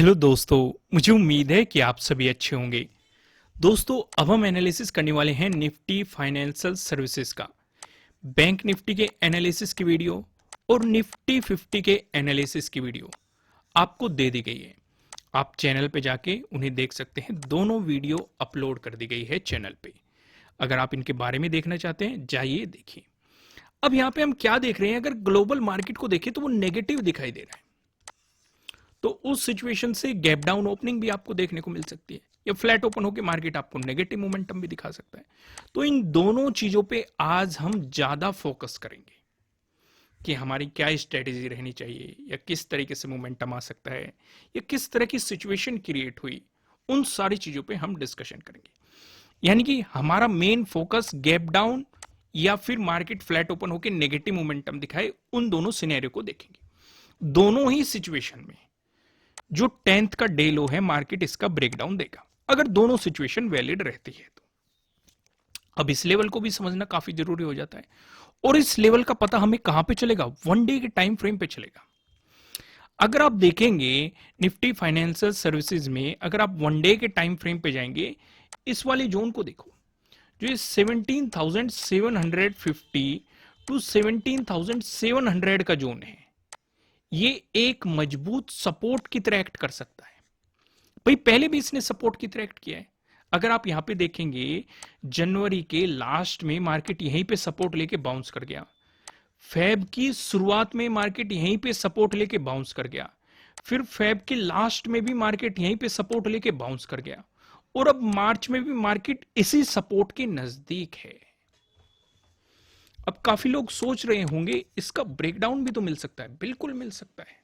Hello दोस्तों, मुझे उम्मीद है कि आप सभी अच्छे होंगे। दोस्तों, अब हम एनालिसिस करने वाले हैं निफ्टी फाइनेंशियल सर्विसेज का। बैंक निफ्टी के एनालिसिस की वीडियो और निफ्टी 50 के एनालिसिस की वीडियो आपको दे दी गई है। आप चैनल पे जाके उन्हें देख सकते हैं। दोनों वीडियो अपलोड कर दी गई है चैनल पे। अगर आप इनके बारे में देखना चाहते हैं, जाइए देखिए। अब यहाँ पे हम क्या देख रहे हैं, अगर ग्लोबल मार्केट को देखें तो वो नेगेटिव दिखाई दे रहा है। तो उस सिचुएशन से गैप डाउन ओपनिंग भी आपको देखने को मिल सकती है, या फ्लैट ओपन होकर मार्केट आपको नेगेटिव मोमेंटम भी दिखा सकता है। तो इन दोनों चीजों पे आज हम ज्यादा फोकस करेंगे कि हमारी क्या स्ट्रेटेजी रहनी चाहिए, या किस तरीके से मोमेंटम आ सकता है, या किस तरह की सिचुएशन क्रिएट हुई। उन सारी चीजों पे हम डिस्कशन करेंगे। यानी कि हमारा मेन फोकस गैप डाउन या फिर मार्केट फ्लैट ओपन होकर नेगेटिव मोमेंटम दिखाए, उन दोनों सिनेरियो को देखेंगे। दोनों ही सिचुएशन में जो 10th का डे लो है, मार्केट इसका ब्रेकडाउन देगा, अगर दोनों सिचुएशन वैलिड रहती है तो। अब इस लेवल को भी समझना काफी जरूरी हो जाता है, और इस लेवल का पता हमें कहां पे चलेगा? वन डे के टाइम फ्रेम पे चलेगा। अगर आप देखेंगे निफ्टी फाइनेंशियल सर्विसेज में, अगर आप वन डे के टाइम फ्रेम पे जाएंगे, इस वाले जोन को देखो, जो ये 17,750 टू 17,700 का जोन है, ये एक मजबूत सपोर्ट की तरह एक्ट कर सकता है। भाई पहले भी इसने सपोर्ट की तरह एक्ट किया है। अगर आप यहां पे देखेंगे, जनवरी के लास्ट में मार्केट यहीं पे सपोर्ट लेके बाउंस कर गया। फेब की शुरुआत में मार्केट यहीं पे सपोर्ट लेके बाउंस कर गया। फिर फेब के लास्ट में भी मार्केट यहीं पे सपोर्ट लेके बाउंस कर गया, और अब मार्च में भी मार्केट इसी सपोर्ट के नजदीक है। अब काफी लोग सोच रहे होंगे इसका ब्रेकडाउन भी तो मिल सकता है। बिल्कुल मिल सकता है,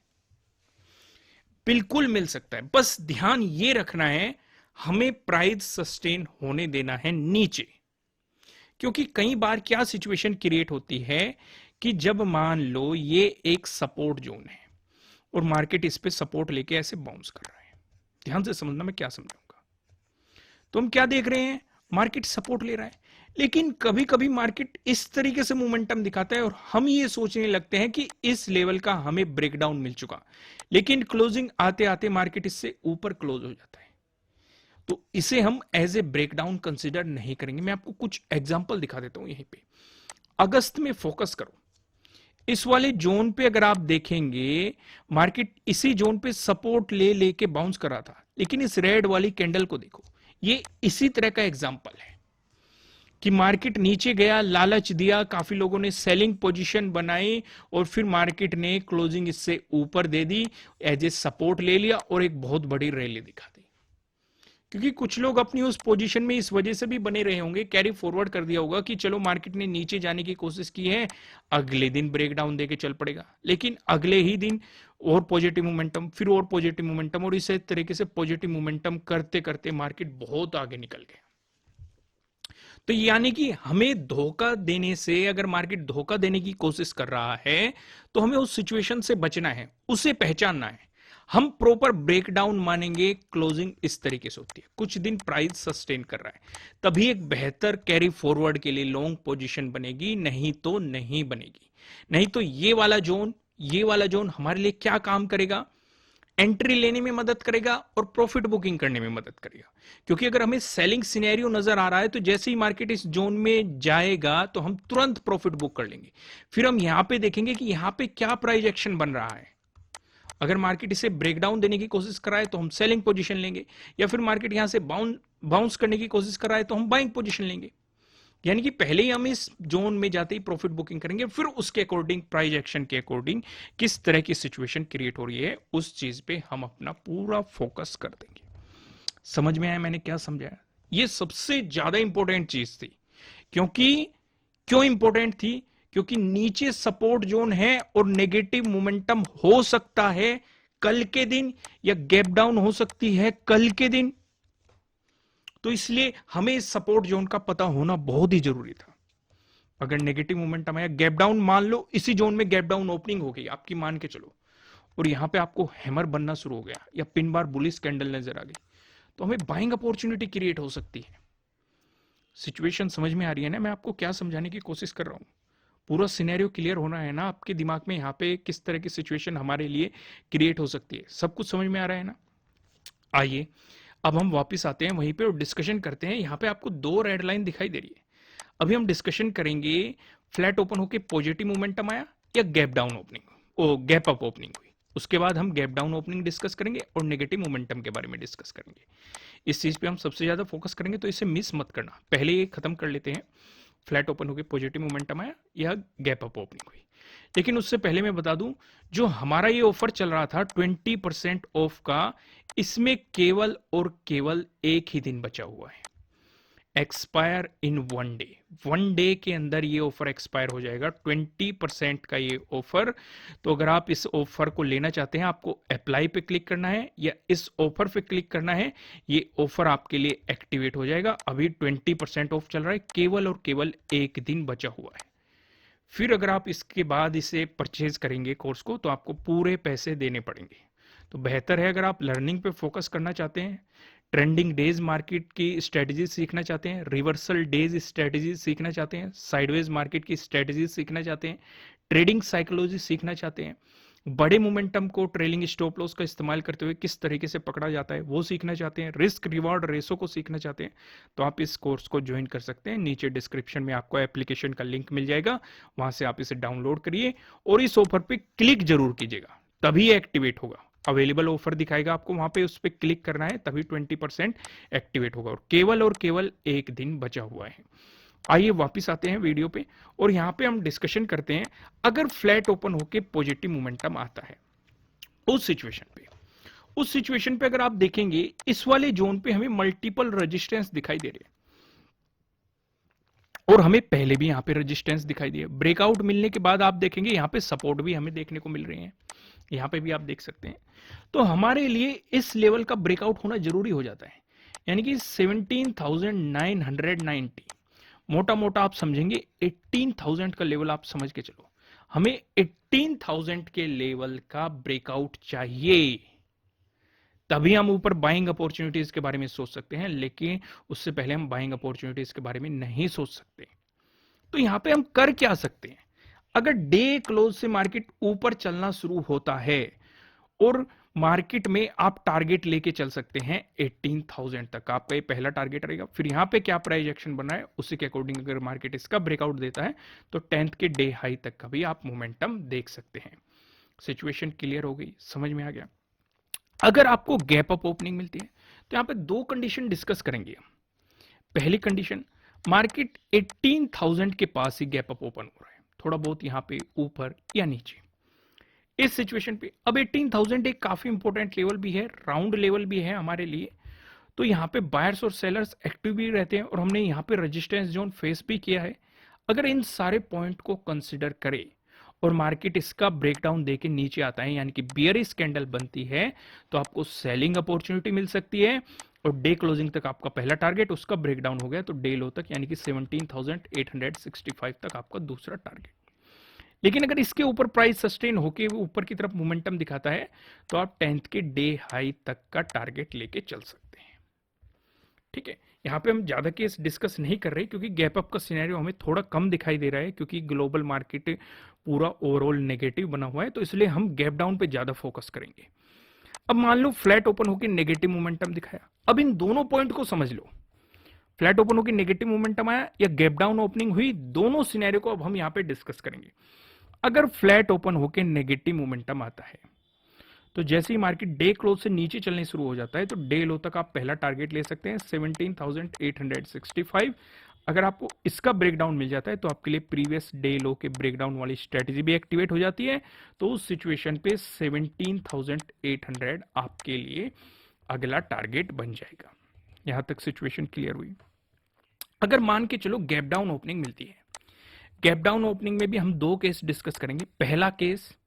बिल्कुल मिल सकता है। बस ध्यान ये रखना है, हमें प्राइस सस्टेन होने देना है नीचे। क्योंकि कई बार क्या सिचुएशन क्रिएट होती है कि जब मान लो ये एक सपोर्ट जोन है और मार्केट इस पे सपोर्ट लेके ऐसे बाउंस कर रहा है। ध्यान से समझना मैं क्या समझाऊंगा। तो हम क्या देख रहे हैं, मार्केट सपोर्ट ले रहा है, लेकिन कभी कभी मार्केट इस तरीके से मोमेंटम दिखाता है और हम ये सोचने लगते हैं कि इस लेवल का हमें ब्रेकडाउन मिल चुका, लेकिन क्लोजिंग आते आते मार्केट इससे ऊपर क्लोज हो जाता है। तो इसे हम एज ए ब्रेकडाउन कंसीडर नहीं करेंगे। मैं आपको कुछ एग्जांपल दिखा देता हूं यहीं पे। अगस्त में फोकस करो, इस वाले जोन पे अगर आप देखेंगे, मार्केट इसी जोन पे सपोर्ट ले लेके बाउंस कर रहा था, लेकिन इस रेड वाली कैंडल को देखो, ये इसी तरह का एग्जांपल है कि मार्केट नीचे गया, लालच दिया, काफी लोगों ने सेलिंग पोजीशन बनाई, और फिर मार्केट ने क्लोजिंग इससे ऊपर दे दी, एज ए सपोर्ट ले लिया और एक बहुत बड़ी रैली दिखा दी। क्योंकि कुछ लोग अपनी उस पोजीशन में इस वजह से भी बने रहे होंगे, कैरी फॉरवर्ड कर दिया होगा कि चलो मार्केट ने नीचे जाने की कोशिश की है, अगले दिन ब्रेकडाउन देके चल पड़ेगा, लेकिन अगले ही दिन और पॉजिटिव मोमेंटम, फिर और पॉजिटिव मोमेंटम, और इस तरीके से पॉजिटिव मोमेंटम करते करते मार्केट बहुत आगे निकल गया। तो यानी कि हमें धोखा देने से, अगर मार्केट धोखा देने की कोशिश कर रहा है, तो हमें उस सिचुएशन से बचना है, उसे पहचानना है। हम प्रॉपर ब्रेकडाउन मानेंगे, क्लोजिंग इस तरीके से होती है, कुछ दिन प्राइस सस्टेन कर रहा है, तभी एक बेहतर कैरी फॉरवर्ड के लिए लॉन्ग पोजीशन बनेगी, नहीं तो नहीं बनेगी। नहीं तो ये वाला जोन हमारे लिए क्या काम करेगा? एंट्री लेने में मदद करेगा और प्रॉफिट बुकिंग करने में मदद करेगा। क्योंकि अगर हमें सेलिंग सिनेरियो नजर आ रहा है, तो जैसे ही मार्केट इस जोन में जाएगा तो हम तुरंत प्रॉफिट बुक कर लेंगे। फिर हम यहां पे देखेंगे कि यहां पे क्या प्राइस एक्शन बन रहा है। अगर मार्केट इसे ब्रेकडाउन देने की कोशिश कराए तो हम सेलिंग पोजीशन लेंगे, या फिर मार्केट यहां से बाउंस करने की कोशिश कराए तो हम बाइंग पोजीशन लेंगे। यानी कि पहले ही हम इस जोन में जाते ही प्रॉफिट बुकिंग करेंगे, फिर उसके अकॉर्डिंग, प्राइस एक्शन के अकॉर्डिंग किस तरह की सिचुएशन क्रिएट हो रही है, उस चीज पे हम अपना पूरा फोकस कर देंगे। समझ में आया मैंने क्या समझाया? ये सबसे ज्यादा इंपॉर्टेंट चीज थी। क्योंकि क्यों इंपॉर्टेंट थी? क्योंकि नीचे सपोर्ट जोन है और नेगेटिव मोमेंटम हो सकता है कल के दिन, या गैप डाउन हो सकती है कल के दिन। तो इसलिए हमें इस सपोर्ट जोन का पता होना बहुत ही जरूरी था। अगर नेगेटिव मोमेंटम आया, गैप डाउन, मान लो इसी जोन में गैप डाउन ओपनिंग हो गई आपकी, मान के चलो, और यहां पे आपको हैमर बनना शुरू हो गया, या पिन बार बुलिश कैंडल नजर आ गई, तो हमें बाइंग अपॉर्चुनिटी क्रिएट हो सकती है। सिचुएशन समझ में आ रही है ना? मैं आपको क्या समझाने की कोशिश कर रहा हूं। पूरा सिनेरियो क्लियर होना है ना आपके दिमाग में, यहाँ पे किस तरह की सिचुएशन हमारे लिए क्रिएट हो सकती है। सब कुछ समझ में आ रहा है ना? आइए अब हम वापस आते हैं वहीं पे और डिस्कशन करते हैं। यहाँ पे आपको दो रेड लाइन दिखाई दे रही है। अभी हम डिस्कशन करेंगे फ्लैट ओपन होके पॉजिटिव मोमेंटम आया या गैप डाउन ओपनिंग, ओ गैप अप ओपनिंग हुई। उसके बाद हम गैप डाउन ओपनिंग डिस्कस करेंगे और नेगेटिव मोमेंटम के बारे में डिस्कस करेंगे। इस चीज पे हम सबसे ज्यादा फोकस करेंगे, तो इसे मिस मत करना। पहले ये खत्म कर लेते हैं, फ्लैट ओपन होकर पॉजिटिव मोमेंटम आया या गैप अप ओपनिंग हुई। लेकिन उससे पहले मैं बता दूं, जो हमारा ये ऑफर चल रहा था 20% ऑफ का, इसमें केवल और केवल एक ही दिन बचा हुआ है। एक्सपायर इन 1 डे, 1 डे के अंदर ये ऑफर एक्सपायर हो जाएगा 20% का ये ऑफर। तो अगर आप इस ऑफर को लेना चाहते हैं, आपको अप्लाई पे क्लिक करना है या इस ऑफर पे क्लिक करना है। ये ऑफर आपके लिए एक्टिवेट हो जाएगा। अभी 20% ऑफ चल रहा है, केवल और केवल एक दिन बचा हुआ है। फिर अगर आप इसके बाद इसे परचेज करेंगे कोर्स को, तो आपको पूरे पैसे देने पड़ेंगे। तो बेहतर है, अगर आप लर्निंग पे फोकस करना चाहते हैं, ट्रेंडिंग डेज मार्केट की स्ट्रेटजी सीखना चाहते हैं, रिवर्सल डेज स्ट्रेटजी सीखना चाहते हैं, साइडवेज मार्केट की स्ट्रेटजी सीखना चाहते हैं, ट्रेडिंग साइकोलॉजी सीखना चाहते हैं, बड़े मोमेंटम को ट्रेलिंग स्टॉप लॉस का इस्तेमाल करते हुए किस तरीके से पकड़ा जाता है वो सीखना चाहते हैं, रिस्क रिवॉर्ड रेशो को सीखना चाहते हैं, तो आप इस कोर्स को ज्वाइन कर सकते हैं। नीचे डिस्क्रिप्शन में आपको एप्लीकेशन का लिंक मिल जाएगा, वहां से आप इसे डाउनलोड करिए और इस ऑफर पे क्लिक जरूर कीजिएगा, तभी एक्टिवेट होगा। अवेलेबल ऑफर दिखाएगा आपको, वहां पे उस पर क्लिक करना है, तभी 20% एक्टिवेट होगा। और केवल एक दिन बचा हुआ है। आइए वापस आते हैं वीडियो पे और यहां पे हम डिस्कशन करते हैं, अगर फ्लैट ओपन होके पॉजिटिव मोमेंटम आता है उस सिचुएशन पे अगर आप देखेंगे, इस वाले जोन पे हमें मल्टीपल रेजिस्टेंस दिखाई दे रहे हैं और हमें पहले भी यहां पे रेजिस्टेंस दिखाई दिए। ब्रेकआउट मिलने के बाद आप देखेंगे यहां पे सपोर्ट भी हमें देखने को मिल रहे हैं, यहां पे भी आप देख सकते हैं। तो हमारे लिए इस लेवल का ब्रेकआउट होना जरूरी हो जाता है, यानी कि 17,990, मोटा मोटा आप समझेंगे 18,000 का लेवल आप समझ के चलो। हमें 18,000 के लेवल का ब्रेकआउट चाहिए, तभी हम ऊपर बाइंग अपॉर्चुनिटीज के बारे में सोच सकते हैं। लेकिन उससे पहले हम बाइंग अपॉर्चुनिटीज के बारे में नहीं सोच सकते। तो यहां पे हम कर क्या सकते हैं, अगर डे क्लोज से मार्केट ऊपर चलना शुरू होता है और मार्केट में आप टारगेट लेके चल सकते हैं 18,000 तक, आपका ये पहला टारगेट रहेगा। फिर यहां पे क्या प्राइस एक्शन बना है उसी के अकॉर्डिंग अगर मार्केट इसका ब्रेकआउट देता है, तो 10th के डे हाई तक का भी आप मोमेंटम देख सकते हैं। सिचुएशन क्लियर हो गई, समझ में आ गया। अगर आपको गैप अप ओपनिंग मिलती है, तो यहां पे दो कंडीशन डिस्कस करेंगे हम। पहली कंडीशन, मार्केट 18,000 के पास ही गैप अप ओपन हो रहा है, थोड़ा बहुत यहां पे ऊपर या नीचे। इस सिचुएशन पे अब 18,000 एक काफी इंपॉर्टेंट लेवल भी है, राउंड लेवल भी है हमारे लिए। तो यहां पे बायर्स और सेलर्स एक्टिव भी रहते हैं और हमने यहां पे रेजिस्टेंस जोन फेस भी किया है। अगर इन सारे पॉइंट को कंसिडर करें और मार्केट इसका ब्रेकडाउन देके नीचे आता है, यानी कि बियरिश कैंडल बनती है, तो आपको सेलिंग अपॉर्चुनिटी मिल सकती है और डे क्लोजिंग तक आपका पहला टारगेट, उसका ब्रेकडाउन हो गया तो डे लो तक, यानी कि 17,865 तक आपका दूसरा टारगेट। लेकिन अगर इसके ऊपर प्राइस सस्टेन होके ऊपर की तरफ मोमेंटम दिखाता है, तो आप 10th के डे हाई तक का टारगेट लेके चल सकते हैं। ठीक है, यहां पे हम ज्यादा केस डिस्कस नहीं कर रहे क्योंकि गैप अप का सिनेरियो हमें थोड़ा कम दिखाई दे रहा है, क्योंकि ग्लोबल मार्केट पूरा ओवरऑल नेगेटिव बना हुआ है, तो इसलिए हम गैप डाउन पे ज्यादा फोकस करेंगे। अब मान लो फ्लैट ओपन होकर नेगेटिव मोमेंटम दिखाया, अब इन दोनों पॉइंट को समझ लो। फ्लैट ओपन होकर नेगेटिव मोमेंटम आया या गैप डाउन ओपनिंग हुई, दोनों सिनेरियो को अब हम यहां पे डिस्कस करेंगे। अगर फ्लैट ओपन होकर नेगेटिव मोमेंटम आता है, तो जैसे ही मार्केट डे क्लोज से नीचे चलने शुरू हो जाता है, तो डे लो तक आप पहला टारगेट ले सकते हैं 17,865। अगर आपको इसका ब्रेकडाउन मिल जाता है, तो आपके लिए प्रीवियस डे लो के ब्रेकडाउन वाली स्ट्रेटजी भी एक्टिवेट हो जाती है। तो उस सिचुएशन पे 17,800 आपके लिए अगला टारगेट बन जाएगा। यहां तक सिचुएशन क्लियर हुई। अगर मान के चलो गैप डाउन ओपनिंग मिलती है, गैप डाउन ओपनिंग में भी हम दो केस डिस्कस करेंगे। पहला case,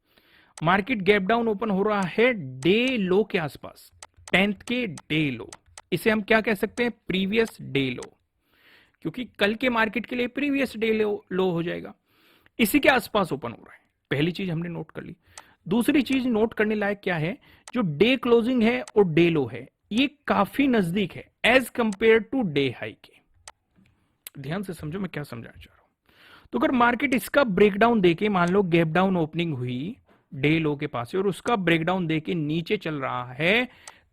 market gap down open हो रहा है डे लो के आसपास, 10th के डे लो, इसे हम क्या कह सकते हैं, प्रीवियस डे लो, क्योंकि कल के मार्केट के लिए प्रीवियस डे लो हो जाएगा। इसी के आसपास ओपन हो रहा है, पहली चीज हमने नोट कर ली। दूसरी चीज नोट करने लायक क्या है, जो डे क्लोजिंग है और डे लो है, ये काफी नजदीक है as compare to day high के। ध्यान से समझो मैं क्या समझाना चाह रहा हूं। तो अगर मार्केट इसका ब्रेकडाउन देके, मान लो गैप डाउन ओपनिंग हुई डे लो के पास और उसका ब्रेकडाउन देके नीचे चल रहा है,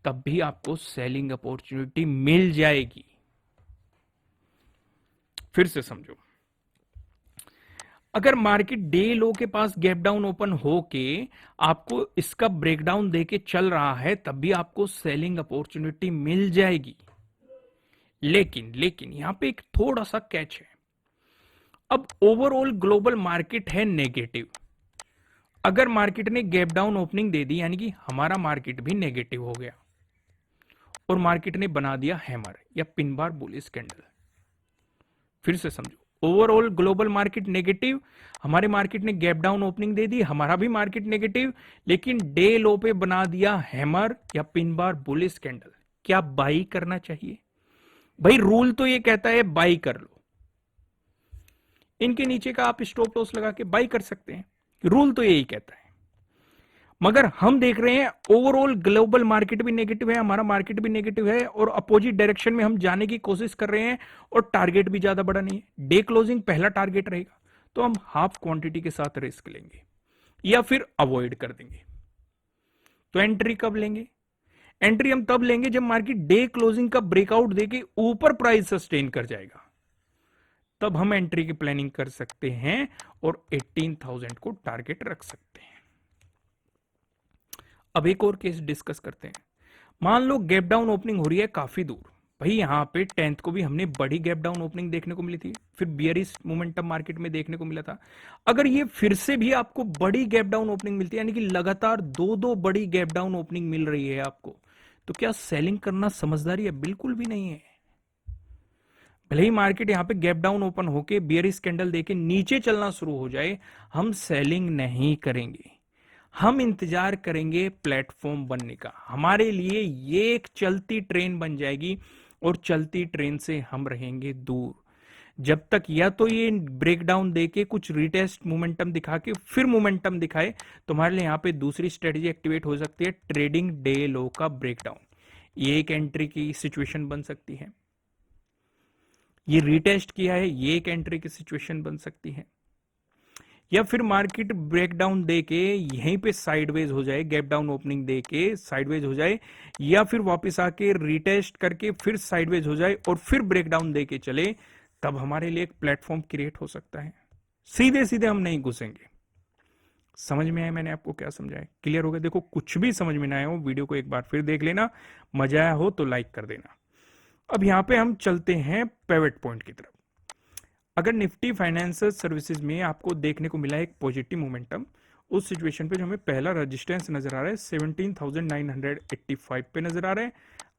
तब भी आपको सेलिंग अपॉर्चुनिटी मिल जाएगी। फिर से समझो, अगर मार्केट डे लो के पास गैप डाउन ओपन हो के आपको इसका ब्रेकडाउन देके चल रहा है, तब भी आपको सेलिंग अपॉर्चुनिटी मिल जाएगी। लेकिन लेकिन यहां पे एक थोड़ा सा कैच है। अब ओवरऑल ग्लोबल मार्केट है नेगेटिव। अगर मार्केट ने गैप डाउन ओपनिंग दे दी, यानी कि हमारा मार्केट भी नेगेटिव हो गया और मार्केट ने बना दिया हैमर या पिन बार बुलिश कैंडल। फिर से समझो, ओवरऑल ग्लोबल मार्केट नेगेटिव, हमारे मार्केट ने गैप डाउन ओपनिंग दे दी, हमारा भी मार्केट नेगेटिव, लेकिन डे लो पे बना दिया हैमर या पिन बार बुलिश कैंडल। क्या बाई करना चाहिए? भाई रूल तो ये कहता है बाई कर लो, इनके नीचे का आप स्टॉप लॉस लगा के बाई कर सकते हैं, रूल तो यही कहता है। मगर हम देख रहे हैं ओवरऑल ग्लोबल मार्केट भी नेगेटिव है, हमारा मार्केट भी नेगेटिव है और अपोजिट डायरेक्शन में हम जाने की कोशिश कर रहे हैं और टारगेट भी ज्यादा बड़ा नहीं है। डे क्लोजिंग पहला टारगेट रहेगा, तो हम हाफ क्वांटिटी के साथ रिस्क लेंगे या फिर अवॉइड कर देंगे। तो एंट्री कब लेंगे? एंट्री हम तब लेंगे जब मार्केट डे क्लोजिंग का ब्रेकआउट देके ऊपर प्राइस सस्टेन कर जाएगा, तब हम एंट्री की प्लानिंग कर सकते हैं और 18,000 को टारगेट रख सकते हैं। अब एक और केस डिस्कस करते हैं। मान लो गैप डाउन ओपनिंग हो रही है काफी दूर, भाई यहां पे 10th को भी हमने बड़ी गैप डाउन ओपनिंग देखने को मिली थी, फिर बियरिश मोमेंटम मार्केट में देखने को मिला था। अगर ये फिर से भी आपको बड़ी गैप डाउन ओपनिंग मिलती है, यानी कि लगातार दो बड़ी गैप डाउन ओपनिंग मिल रही है आपको, तो क्या सेलिंग करना समझदारी है? बिल्कुल भी नहीं है। भले ही मार्केट यहां पे गैप डाउन ओपन होके बियरिश कैंडल देके नीचे चलना शुरू हो जाए, हम सेलिंग नहीं करेंगे, हम इंतजार करेंगे प्लेटफॉर्म बनने का। हमारे लिए ये एक चलती ट्रेन बन जाएगी और चलती ट्रेन से हम रहेंगे दूर, जब तक या तो ये ब्रेकडाउन देके कुछ रिटेस्ट मोमेंटम दिखा के फिर मोमेंटम दिखाए। तुम्हारे लिए यहां पे दूसरी स्ट्रेटेजी एक्टिवेट हो सकती है, ट्रेडिंग डे लो का ब्रेकडाउन। ये एक एंट्री की सिचुएशन बन सकती है। ये रिटेस्ट किया है, ये एक एंट्री की सिचुएशन बन सकती है। या फिर मार्केट ब्रेकडाउन देके यहीं पे साइडवेज हो जाए, गैप डाउन ओपनिंग देके साइडवेज हो जाए, या फिर वापस आके रिटेस्ट करके फिर साइडवेज हो जाए और फिर ब्रेकडाउन देके चले, तब हमारे लिए एक प्लेटफॉर्म क्रिएट हो सकता है। सीधे सीधे हम नहीं घुसेंगे। समझ में आया मैंने आपको क्या समझाया? क्लियर हो गया? देखो, कुछ भी समझ में ना आया हो, वीडियो को एक बार फिर देख लेना, मजा आया हो तो लाइक कर देना। अब यहां पे हम चलते हैं पिवट पॉइंट की तरफ। अगर निफ्टी फाइनेंशियल सर्विसेज में आपको देखने को मिला एक पॉजिटिव मोमेंटम, उस सिचुएशन पे जो हमें पहला रेजिस्टेंस नजर आ रहा है 17,985 पे नजर आ रहा है।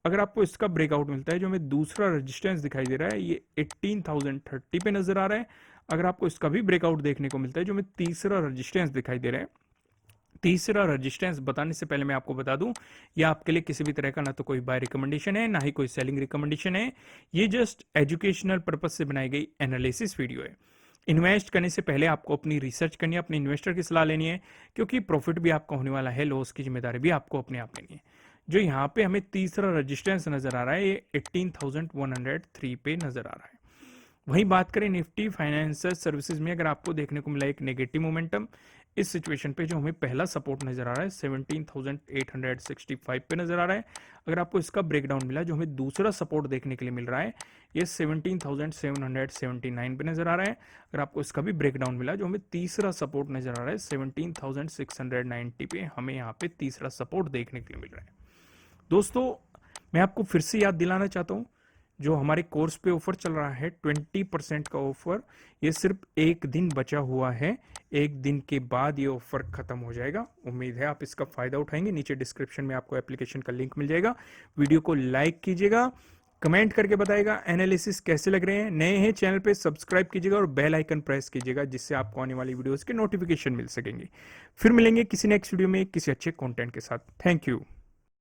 अगर आपको इसका ब्रेकआउट मिलता है, जो हमें दूसरा रेजिस्टेंस दिखाई दे रहा है ये 18,030 पे नजर आ रहा है। अगर आपको इसका भी ब्रेकआउट देखने को मिलता है, जो हमें तीसरा रेजिस्टेंस दिखाई दे रहा है, तीसरा रेजिस्टेंस बताने से पहले मैं आपको बता दूं, ये आपके लिए किसी भी तरह का ना तो कोई बाय रिकमेंडेशन है, ना ही कोई सेलिंग रिकमेंडेशन है। ये जस्ट एजुकेशनल पर्पज से बनाई गई एनालिसिस वीडियो है। इन्वेस्ट करने से पहले आपको अपनी रिसर्च करनी है, अपने इन्वेस्टर की सलाह लेनी है, क्योंकि प्रॉफिट भी आपका होने वाला है, लॉस की जिम्मेदारी भी आपको अपने आप लेनी है। जो यहाँ पे हमें तीसरा रेजिस्टेंस नजर आ रहा है, ये 18,103 पे नजर आ रहा है। वहीं बात करें निफ्टी फाइनेंशियल सर्विसेज में, अगर आपको देखने को मिला एक नेगेटिव मोमेंटम, इस सिचुएशन पे जो हमें पहला सपोर्ट नजर आ रहा है 17,865 पे नजर आ रहा है। अगर आपको इसका ब्रेकडाउन मिला, जो हमें दूसरा सपोर्ट देखने के लिए मिल रहा है, ये 17,779 पे नजर आ रहा है। अगर आपको इसका भी ब्रेकडाउन मिला, जो हमें तीसरा सपोर्ट नजर आ रहा है 17,690 पे, हमें यहाँ पे तीसरा सपोर्ट देखने के लिए मिल रहा है। दोस्तों, मैं आपको फिर से याद दिलाना चाहता हूँ, जो हमारे कोर्स पे ऑफर चल रहा है 20% का ऑफर, ये सिर्फ एक दिन बचा हुआ है, एक दिन के बाद ये ऑफर खत्म हो जाएगा। उम्मीद है आप इसका फायदा उठाएंगे। नीचे डिस्क्रिप्शन में आपको एप्लीकेशन का लिंक मिल जाएगा। वीडियो को लाइक कीजिएगा, कमेंट करके बताइएगा एनालिसिस कैसे लग रहे हैं। नए हैं चैनल पे सब्सक्राइब कीजिएगा और बेल आइकन प्रेस कीजिएगा, जिससे आपको आने वाली वीडियोस के नोटिफिकेशन मिल सकेंगे। फिर मिलेंगे किसी नेक्स्ट वीडियो में किसी अच्छे कंटेंट के साथ। Thank you.